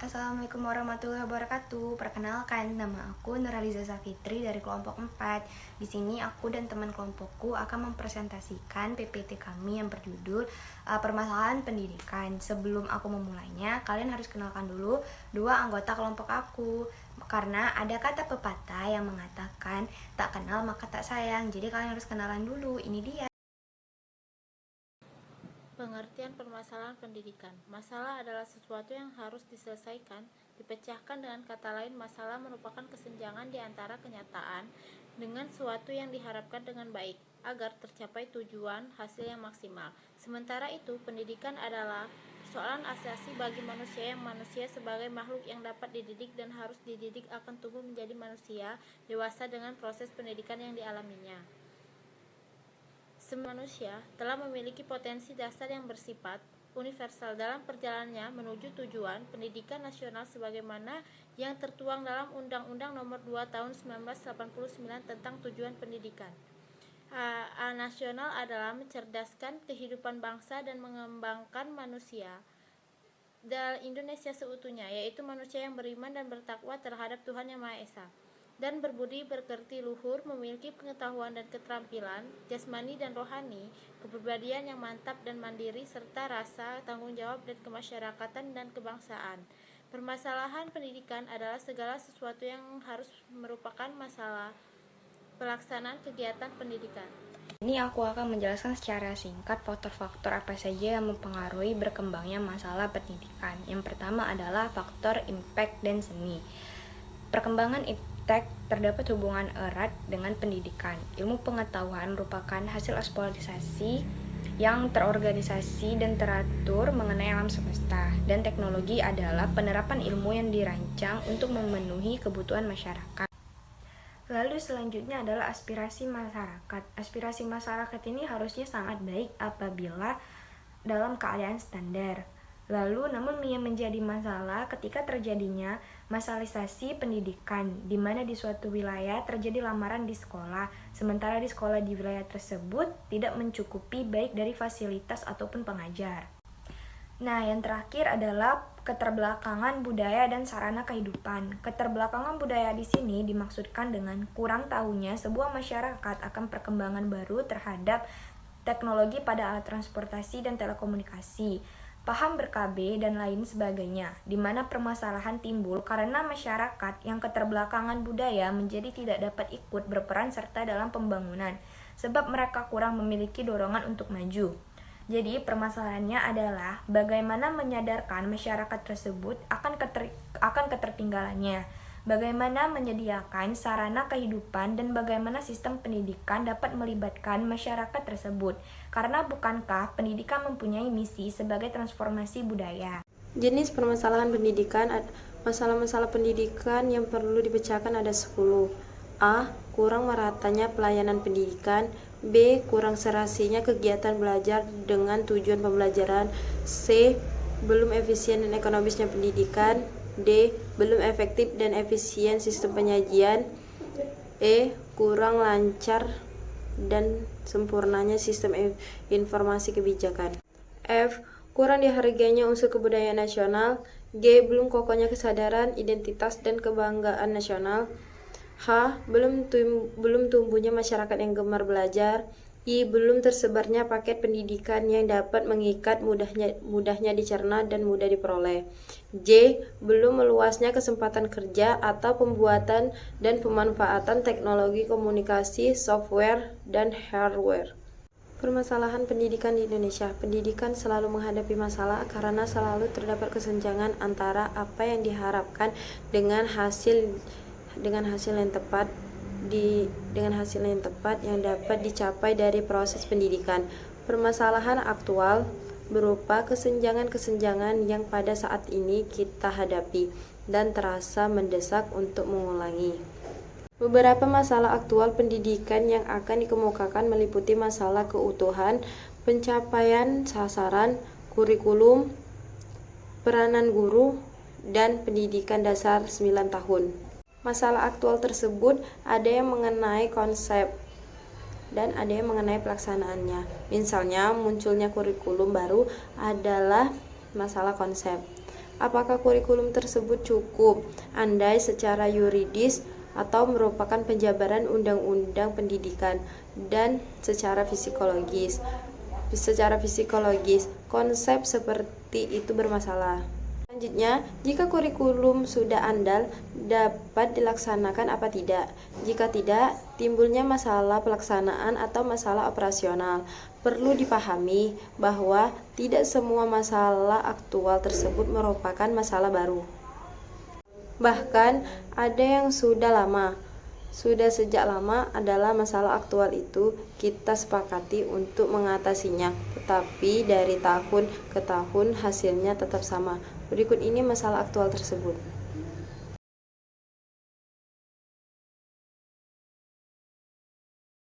Assalamualaikum warahmatullahi wabarakatuh. Perkenalkan, nama aku Nuraliza Safitri dari kelompok 4. Di sini aku dan teman kelompokku akan mempresentasikan PPT kami yang berjudul Permasalahan Pendidikan. Sebelum aku memulainya, kalian harus kenalkan dulu dua anggota kelompok aku. Karena ada kata pepatah yang mengatakan tak kenal maka tak sayang. Jadi kalian harus kenalan dulu. Ini dia. Pengertian permasalahan pendidikan. Masalah adalah sesuatu yang harus diselesaikan. Dipecahkan dengan kata lain, masalah merupakan kesenjangan di antara kenyataan dengan sesuatu yang diharapkan dengan baik, agar tercapai tujuan hasil yang maksimal. Sementara itu, pendidikan adalah persoalan asasi bagi manusia sebagai makhluk yang dapat dididik dan harus dididik akan tumbuh menjadi manusia dewasa dengan proses pendidikan yang dialaminya. Semua manusia telah memiliki potensi dasar yang bersifat universal dalam perjalanannya menuju tujuan pendidikan nasional sebagaimana yang tertuang dalam Undang-Undang Nomor 2 Tahun 1989 tentang tujuan pendidikan. Nasional adalah mencerdaskan kehidupan bangsa dan mengembangkan manusia dalam Indonesia seutuhnya, yaitu manusia yang beriman dan bertakwa terhadap Tuhan Yang Maha Esa dan berbudi pekerti luhur, memiliki pengetahuan dan keterampilan jasmani dan rohani, kepribadian yang mantap dan mandiri, serta rasa tanggung jawab dan kemasyarakatan dan kebangsaan. Permasalahan pendidikan adalah segala sesuatu yang harus merupakan masalah pelaksanaan kegiatan pendidikan. Ini aku akan menjelaskan secara singkat faktor-faktor apa saja yang mempengaruhi berkembangnya masalah pendidikan. Yang pertama adalah faktor impact dan seni. Perkembangan impact terdapat hubungan erat dengan pendidikan. Ilmu pengetahuan merupakan hasil eksploitasi yang terorganisasi dan teratur mengenai alam semesta, dan teknologi adalah penerapan ilmu yang dirancang untuk memenuhi kebutuhan masyarakat. Lalu selanjutnya adalah aspirasi masyarakat. Aspirasi masyarakat ini harusnya sangat baik apabila dalam keadaan standar. Lalu namun yang menjadi masalah ketika terjadinya massalisasi pendidikan, di mana di suatu wilayah terjadi lamaran di sekolah, sementara di sekolah di wilayah tersebut tidak mencukupi baik dari fasilitas ataupun pengajar. Nah, yang terakhir adalah keterbelakangan budaya dan sarana kehidupan. Keterbelakangan budaya di sini dimaksudkan dengan kurang tahunya sebuah masyarakat akan perkembangan baru terhadap teknologi pada alat transportasi dan telekomunikasi, paham ber-KB, dan lain sebagainya, di mana permasalahan timbul karena masyarakat yang keterbelakangan budaya menjadi tidak dapat ikut berperan serta dalam pembangunan, sebab mereka kurang memiliki dorongan untuk maju. Jadi permasalahannya adalah bagaimana menyadarkan masyarakat tersebut akan ketertinggalannya, bagaimana menyediakan sarana kehidupan, dan bagaimana sistem pendidikan dapat melibatkan masyarakat tersebut. Karena bukankah pendidikan mempunyai misi sebagai transformasi budaya? Jenis permasalahan pendidikan. Masalah-masalah pendidikan yang perlu dipecahkan ada 10. A. Kurang meratanya pelayanan pendidikan. B. Kurang serasinya kegiatan belajar dengan tujuan pembelajaran. C. Belum efisien dan ekonomisnya pendidikan. D. Belum efektif dan efisien sistem penyajian. E. Kurang lancar dan sempurnanya sistem informasi kebijakan. F. Kurang dihargainya unsur kebudayaan nasional. G. Belum kokohnya kesadaran, identitas, dan kebanggaan nasional. H. Belum tumbuhnya masyarakat yang gemar belajar. I. Belum tersebarnya paket pendidikan yang dapat mengikat, mudahnya dicerna dan mudah diperoleh. J. Belum meluasnya kesempatan kerja atau pembuatan dan pemanfaatan teknologi komunikasi, software, dan hardware. Permasalahan pendidikan di Indonesia. Pendidikan selalu menghadapi masalah karena selalu terdapat kesenjangan antara apa yang diharapkan dengan hasil yang tepat yang dapat dicapai dari proses pendidikan. Permasalahan aktual berupa kesenjangan-kesenjangan yang pada saat ini kita hadapi dan terasa mendesak untuk mengulangi. Beberapa masalah aktual pendidikan yang akan dikemukakan meliputi masalah keutuhan, pencapaian sasaran, kurikulum, peranan guru, dan pendidikan dasar 9 tahun. Masalah aktual tersebut ada yang mengenai konsep dan ada yang mengenai pelaksanaannya. Misalnya, munculnya kurikulum baru adalah masalah konsep. Apakah kurikulum tersebut cukup, andai secara yuridis atau merupakan penjabaran undang-undang pendidikan, dan secara psikologis. Secara psikologis, konsep seperti itu bermasalah. Selanjutnya, jika kurikulum sudah andal, dapat dilaksanakan apa tidak? Jika tidak, timbulnya masalah pelaksanaan atau masalah operasional. Perlu dipahami bahwa tidak semua masalah aktual tersebut merupakan masalah baru. Bahkan, ada yang sudah sejak lama adalah masalah aktual itu kita sepakati untuk mengatasinya, tetapi dari tahun ke tahun hasilnya tetap sama. Berikut ini masalah aktual tersebut.